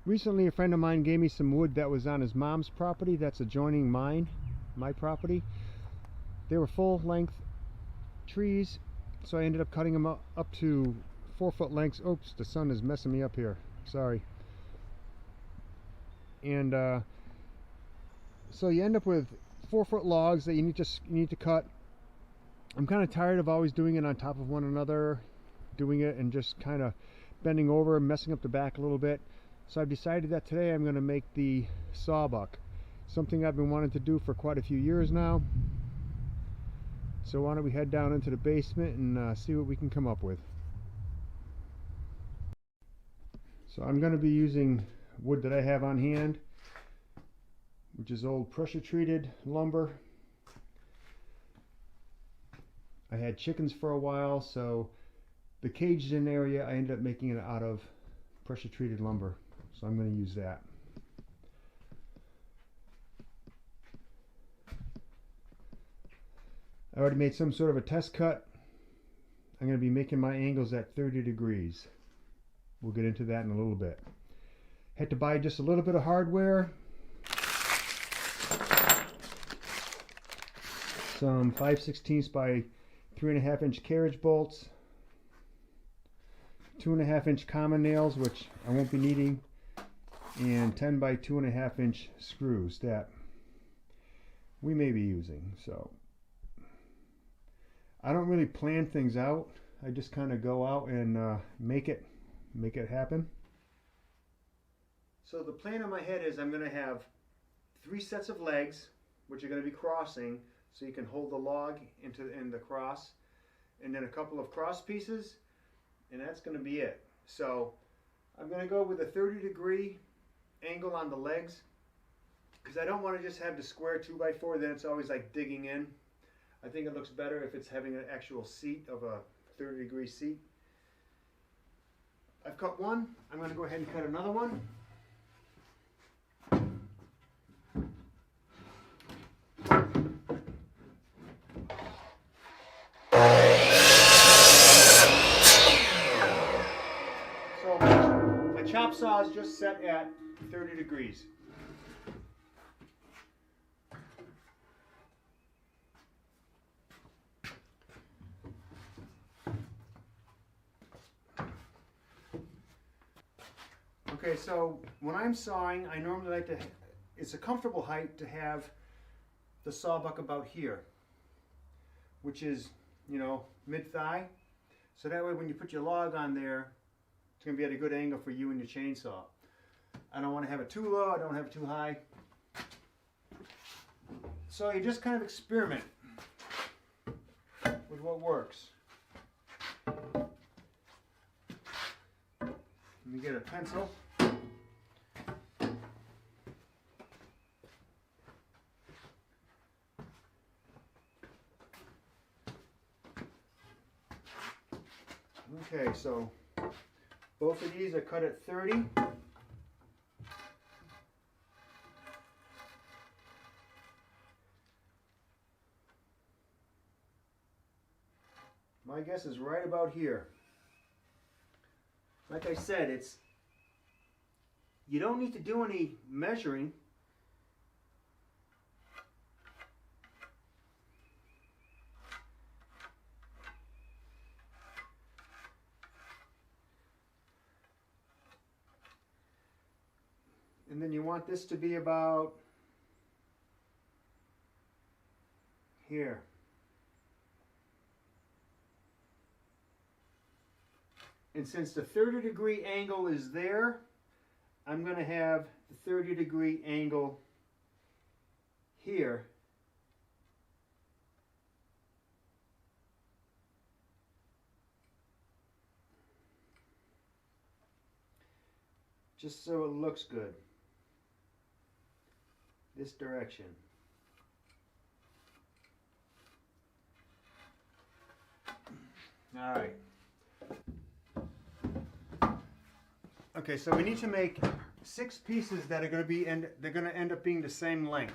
Recently a friend of mine gave me some wood that was on his mom's property that's adjoining my property. They were full length trees, so I ended up cutting them up to 4-foot lengths. Oops, the sun is messing me up here, sorry. And so you end up with 4-foot logs that you need to cut. I'm kind of tired of always doing it on top of one another, doing it and just kind of bending over, messing up the back a little bit. So I've decided that today I'm going to make the sawbuck, something I've been wanting to do for quite a few years now. So why don't we head down into the basement and see what we can come up with. So I'm going to be using wood that I have on hand, which is old pressure treated lumber. I had chickens for a while, so the caged in area I ended up making it out of pressure treated lumber. So I'm going to use that. I already made some sort of a test cut. I'm going to be making my angles at 30 degrees. We'll get into that in a little bit. Had to buy just a little bit of hardware. Some 5/16 by 3.5 inch carriage bolts. 2.5 inch common nails, which I won't be needing. And 10 by 2.5 inch screws that we may be using. So I don't really plan things out. I just kind of go out and make it happen. So the plan in my head is I'm going to have 3 sets of legs, which are going to be crossing, so you can hold the log in the cross, and then a couple of cross pieces, and that's going to be it. So I'm going to go with a 30-degree angle on the legs, because I don't want to just have the square 2x4, then it's always like digging in. I think it looks better if it's having an actual seat of a 30-degree seat. I've cut one. I'm going to go ahead and cut another one. So my chop saw is just set at 30 degrees. Okay, so when I'm sawing, I normally like to, it's a comfortable height to have the sawbuck about here, which is, you know, mid-thigh. So that way when you put your log on there, it's going to be at a good angle for you and your chainsaw. I don't want to have it too low, I don't want to have it too high. So you just kind of experiment with what works. Let me get a pencil. Okay, so both of these are cut at 30. My guess is right about here. Like I said, you don't need to do any measuring. And then you want this to be about here. And since the 30-degree angle is there, I'm going to have the 30-degree angle here. Just so it looks good. This direction. All right. Okay, so we need to make 6 pieces that are going to be, and they're going to end up being the same length.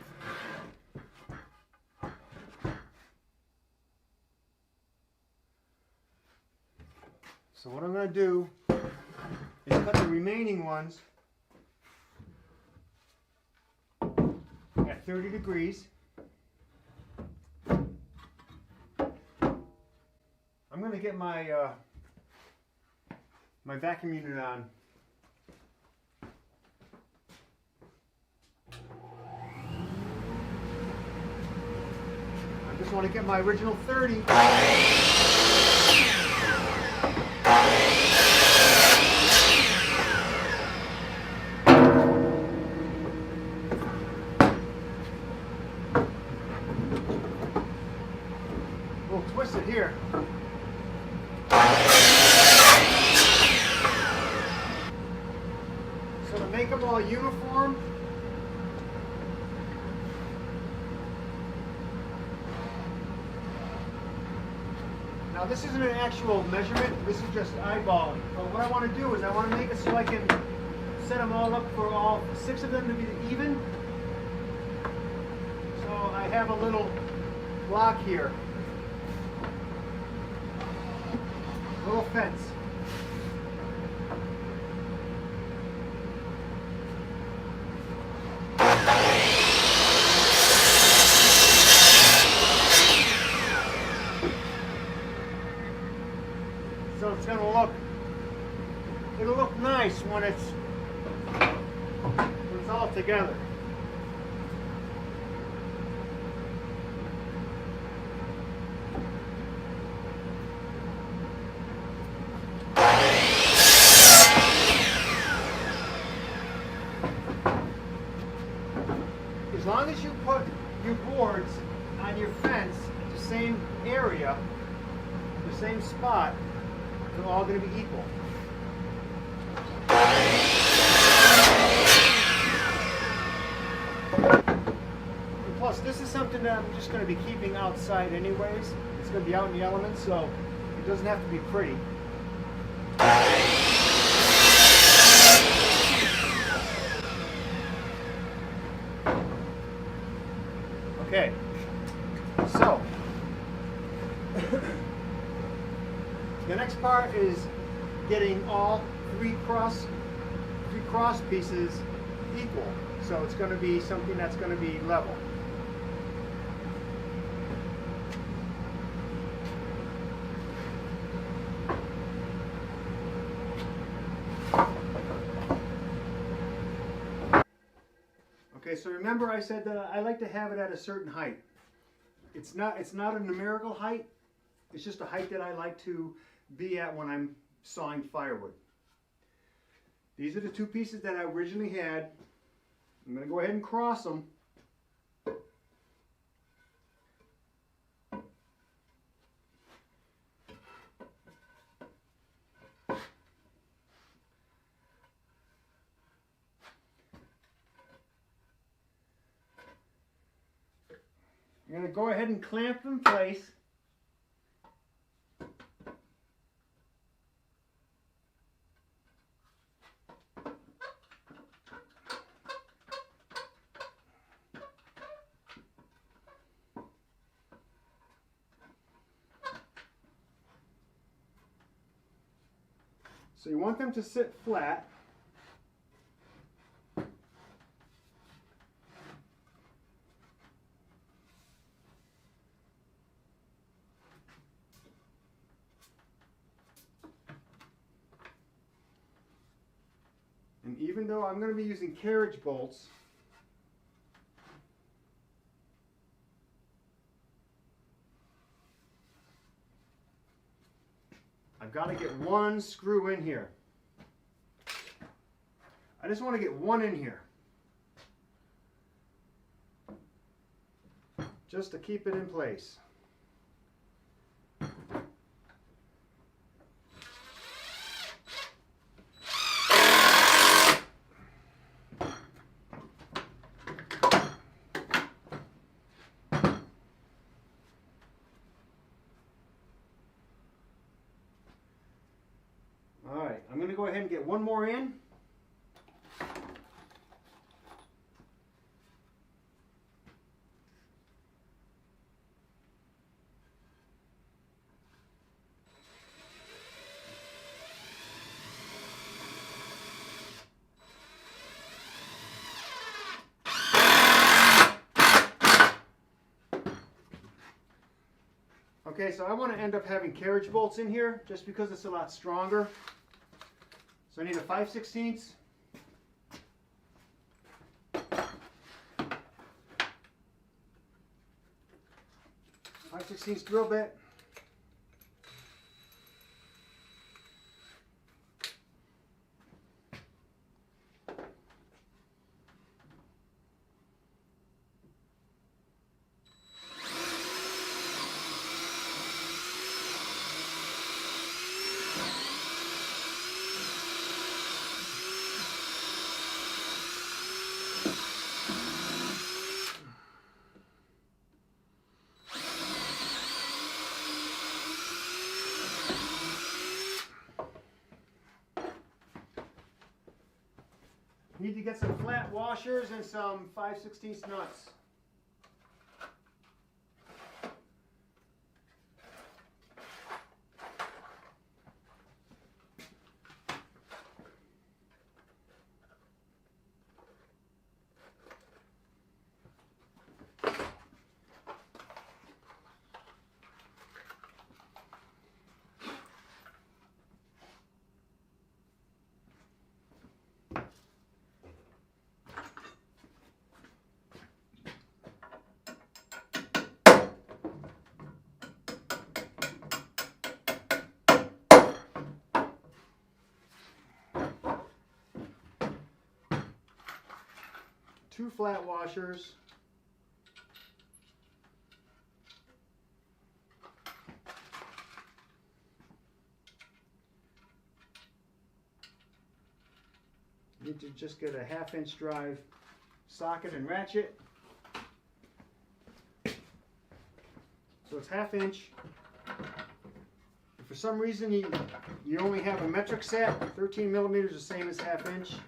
So what I'm going to do is cut the remaining ones 30 degrees. I'm going to get my my vacuum unit on. I just want to get my original 30. We'll twist it here. So to make them all uniform, now this isn't an actual measurement, this is just eyeballing. But what I want to do is I want to make it so I can set them all up for all 6 of them to be even. So I have a little block here, a little fence. So it's going to look, it'll look nice when it's all together. As long as you put your boards on your fence at the same area, the same spot, they're all going to be equal. And plus, this is something that I'm just going to be keeping outside anyways. It's going to be out in the elements, so it doesn't have to be pretty. Okay, so the next part is getting all three cross pieces equal. So it's going to be something that's going to be level. Okay, so remember I said that I like to have it at a certain height. It's not a numerical height. It's just a height that I like to be at when I'm sawing firewood. These are the 2 pieces that I originally had. I'm going to go ahead and cross them. I'm going to go ahead and clamp them in place. So you want them to sit flat. And even though I'm going to be using carriage bolts, I've got to get one screw in here. I just want to get one in here, just to keep it in place. Alright, I'm going to go ahead and get one more in. Okay, so I want to end up having carriage bolts in here just because it's a lot stronger. So I need a 5/16. Drill bit. Need to get some flat washers and some 5/16 nuts. Two flat washers. Need to just get a 1/2" drive socket and ratchet. So it's 1/2". If for some reason you only have a metric set, 13 millimeters is the same as 1/2".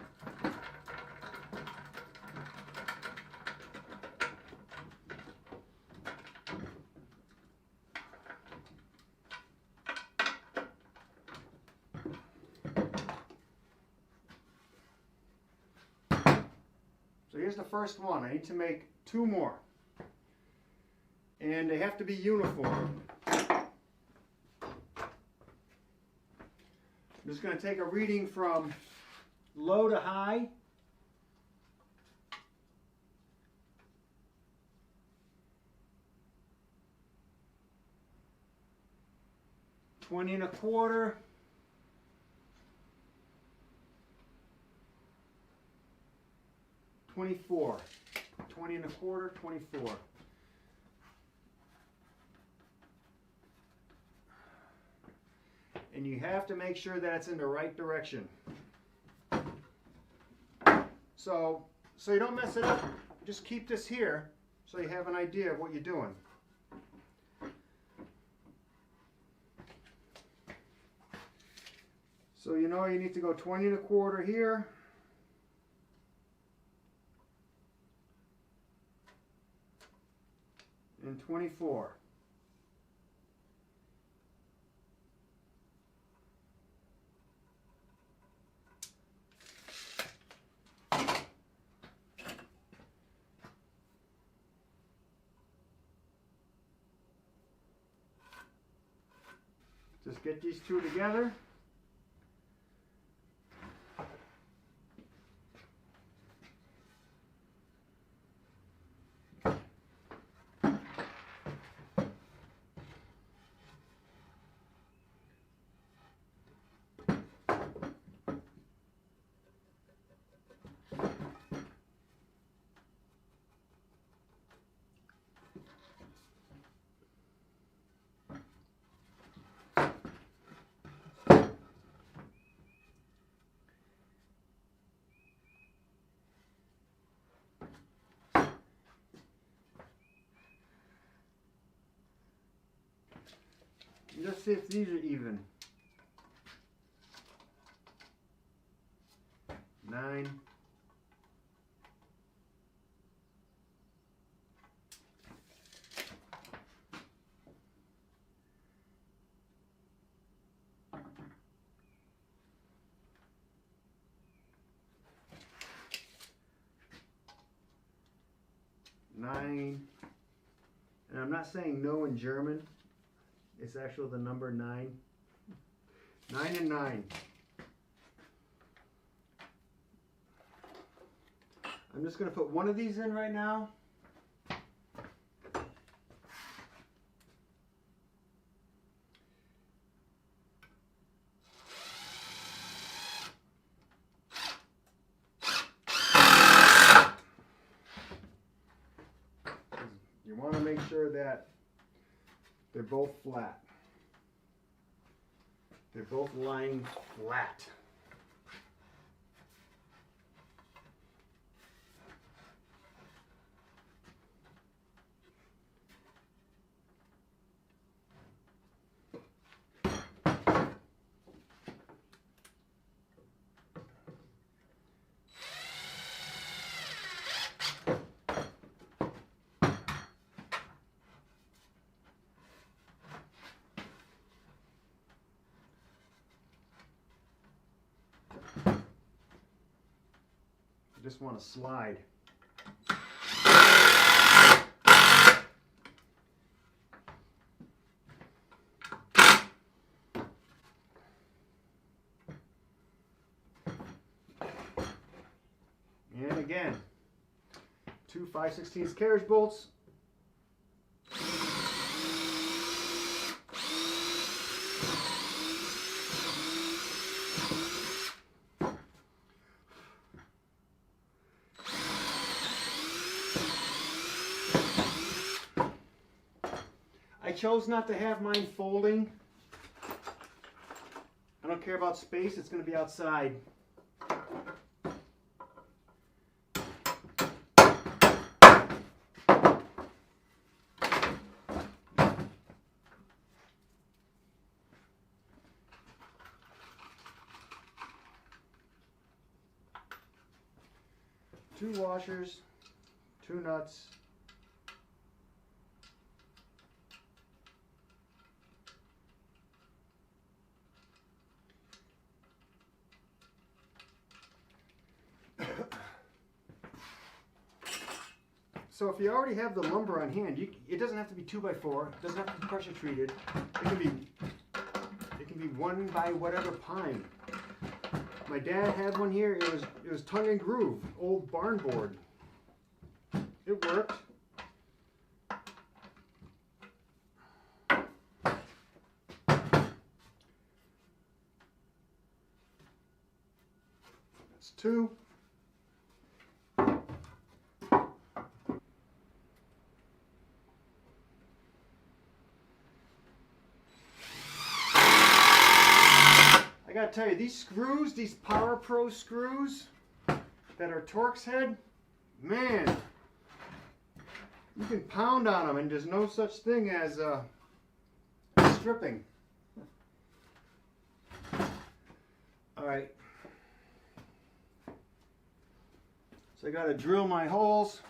So here's the first one. I need to make 2 more. And they have to be uniform. I'm just going to take a reading from low to high. $20 1/4. 24. 20 1/4, 24. And you have to make sure that it's in the right direction. So you don't mess it up, just keep this here so you have an idea of what you're doing. So you know you need to go 20 1/4 here. And 24. Just get these two together. Let's see if these are even. 9. And I'm not saying no in German. It's actually the number 9. 9 and 9. I'm just going to put one of these in right now. You want to make sure that they're both flat. They're both lying flat. I just want to slide. And again, 2 5/16 carriage bolts. I chose not to have mine folding. I don't care about space, it's going to be outside. Two washers, 2 nuts. So if you already have the lumber on hand, it doesn't have to be 2x4. It doesn't have to be pressure treated. It can be 1 by whatever pine. My dad had one here. It was tongue and groove, old barn board. It worked. That's 2. I gotta tell you, these screws, these Power Pro screws that are Torx head, man, you can pound on them and there's no such thing as stripping. Alright, so I gotta drill my holes.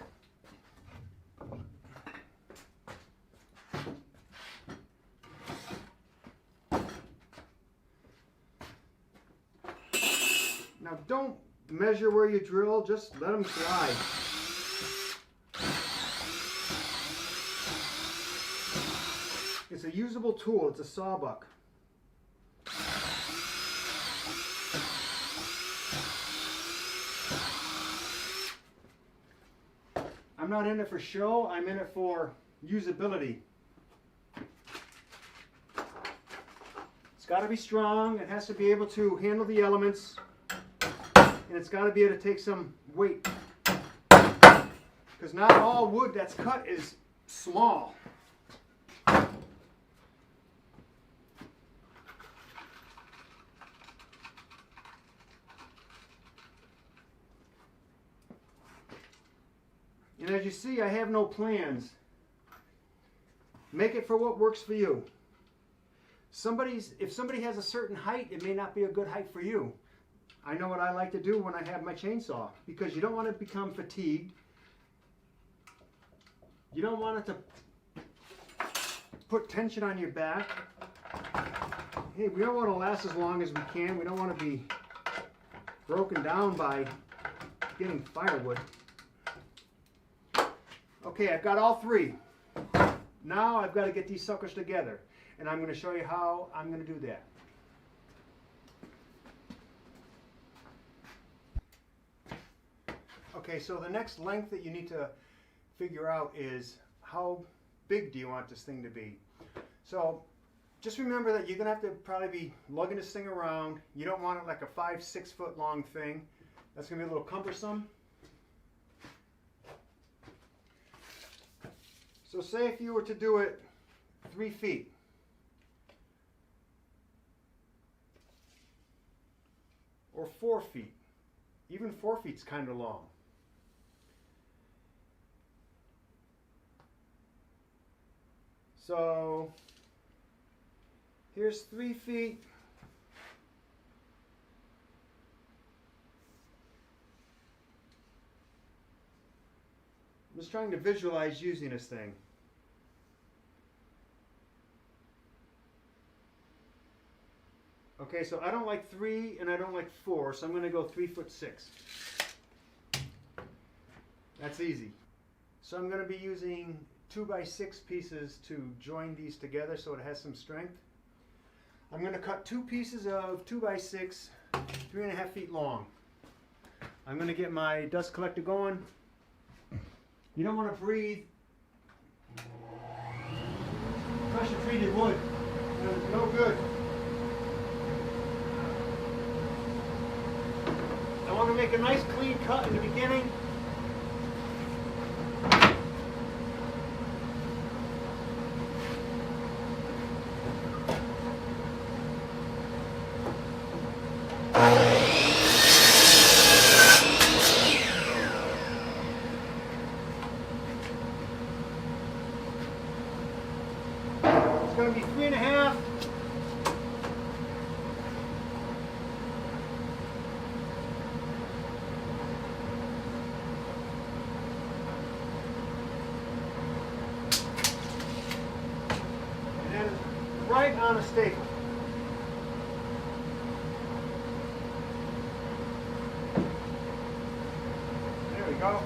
Now don't measure where you drill, just let them slide. It's a usable tool, it's a sawbuck. I'm not in it for show, I'm in it for usability. It's got to be strong, it has to be able to handle the elements. And it's got to be able to take some weight. Because not all wood that's cut is small. And as you see, I have no plans. Make it for what works for you. If somebody has a certain height, it may not be a good height for you. I know what I like to do when I have my chainsaw, because you don't want to become fatigued. You don't want it to put tension on your back. Hey, we don't want to last as long as we can. We don't want to be broken down by getting firewood. Okay, I've got all 3. Now I've got to get these suckers together. and I'm going to show you how I'm going to do that. Okay, so the next length that you need to figure out is how big do you want this thing to be. So just remember that you're going to have to probably be lugging this thing around. You don't want it like a 5-6 foot long thing. That's going to be a little cumbersome. So say if you were to do it 3 feet. Or 4 feet. Even 4 feet's kind of long. So here's 3 feet. I'm just trying to visualize using this thing. Okay, so I don't like 3 and I don't like 4, so I'm going to go 3'6". That's easy. So I'm going to be using 2x6 pieces to join these together so it has some strength. I'm going to cut 2 pieces of 2x6, 3.5 feet long. I'm going to get my dust collector going. You don't want to breathe pressure treated wood. It's no good. I want to make a nice clean cut in the beginning. It's going to be 3.5. And then right on a staple. There we go.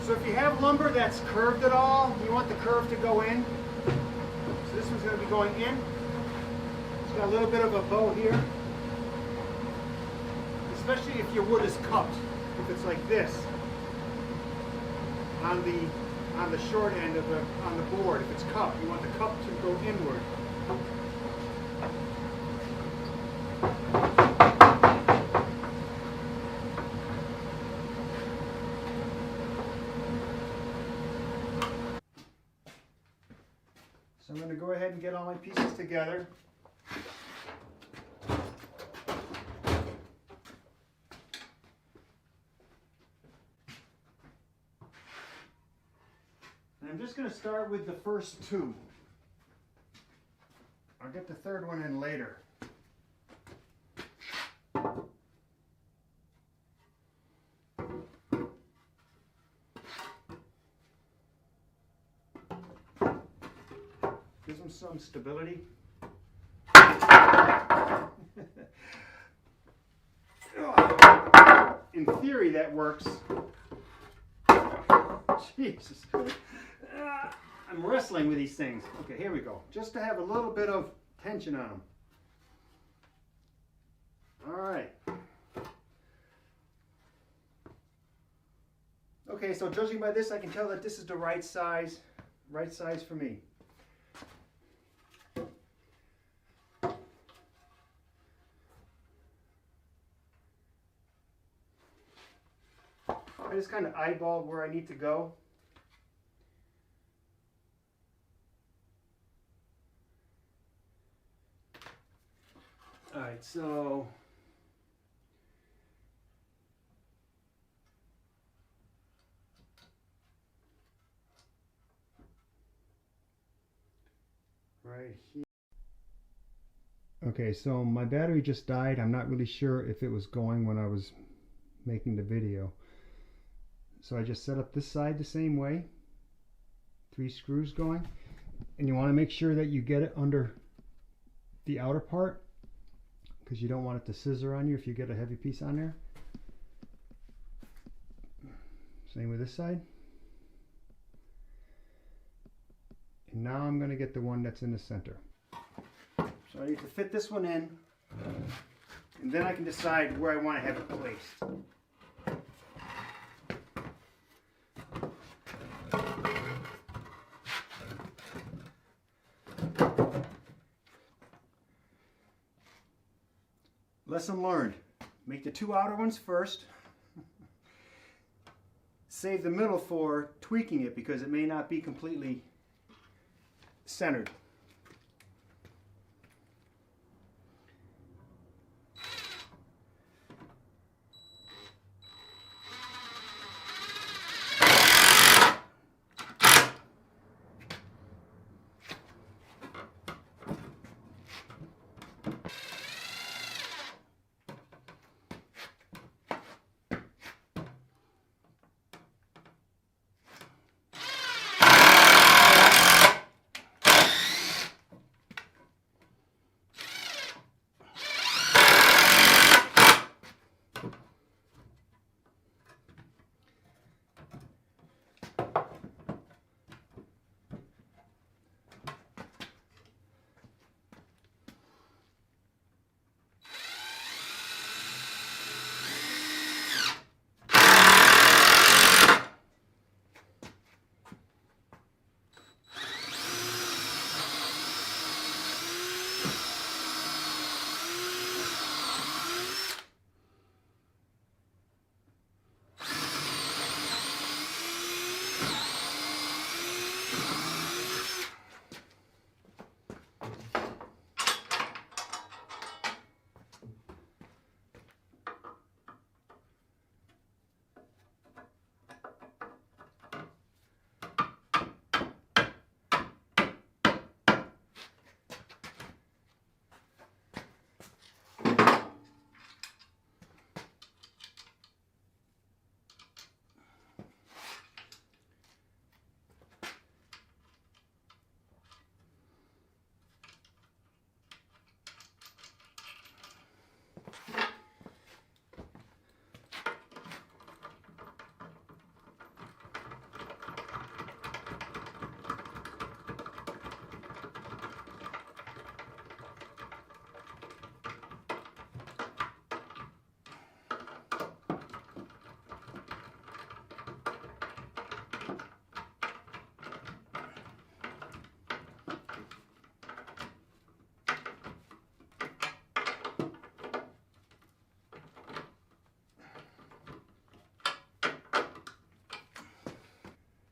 So if you have lumber that's curved at all, you want the curve to go in. So this one's going to be going in. It's got a little bit of a bow here. Especially if your wood is cupped. If it's like this on the short end of on the board, if it's cupped, you want the cup to go inward. So I'm going to go ahead and get all my pieces together. And I'm just going to start with the first 2. I'll get the third one in later. Gives them some stability. In theory, that works. Jesus. I'm wrestling with these things. Okay, here we go. Just to have a little bit of tension on them. All right. Okay, so judging by this, I can tell that this is the right size for me. I just kind of eyeballed where I need to go. All right, so right here. Okay, so my battery just died. I'm not really sure if it was going when I was making the video. So I just set up this side the same way. 3 screws going. And you want to make sure that you get it under the outer part, because you don't want it to scissor on you if you get a heavy piece on there. Same with this side. And now I'm going to get the one that's in the center. So I need to fit this one in, and then I can decide where I want to have it placed. Lesson learned. Make the 2 outer ones first. Save the middle for tweaking it because it may not be completely centered.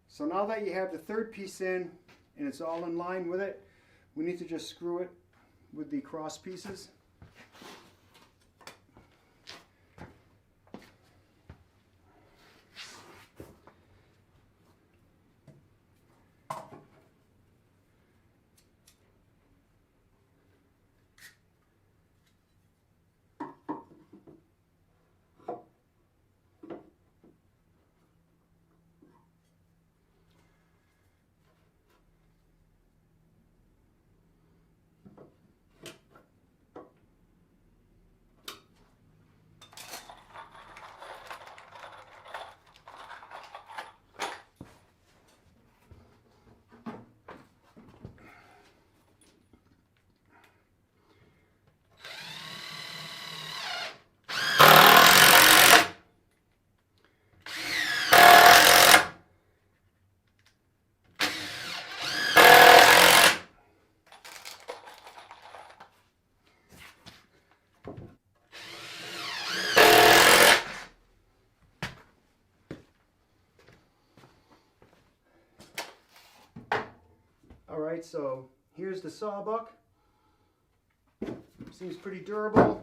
So now that you have the third piece in and it's all in line with it, we need to just screw it with the cross pieces. Alright, so here's the sawbuck. Seems pretty durable.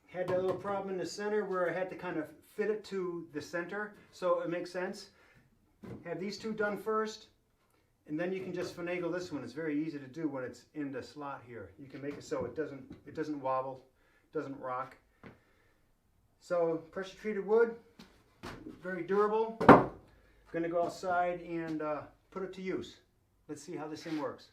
Had that little problem in the center where I had to kind of fit it to the center, so it makes sense. Have these two done first, and then you can just finagle this one. It's very easy to do when it's in the slot here. You can make it so it doesn't wobble, doesn't rock. So pressure treated wood, very durable. Going to go outside and put it to use. Let's see how this thing works.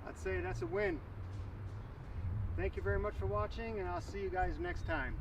I'd say that's a win. Thank you very much for watching, and I'll see you guys next time.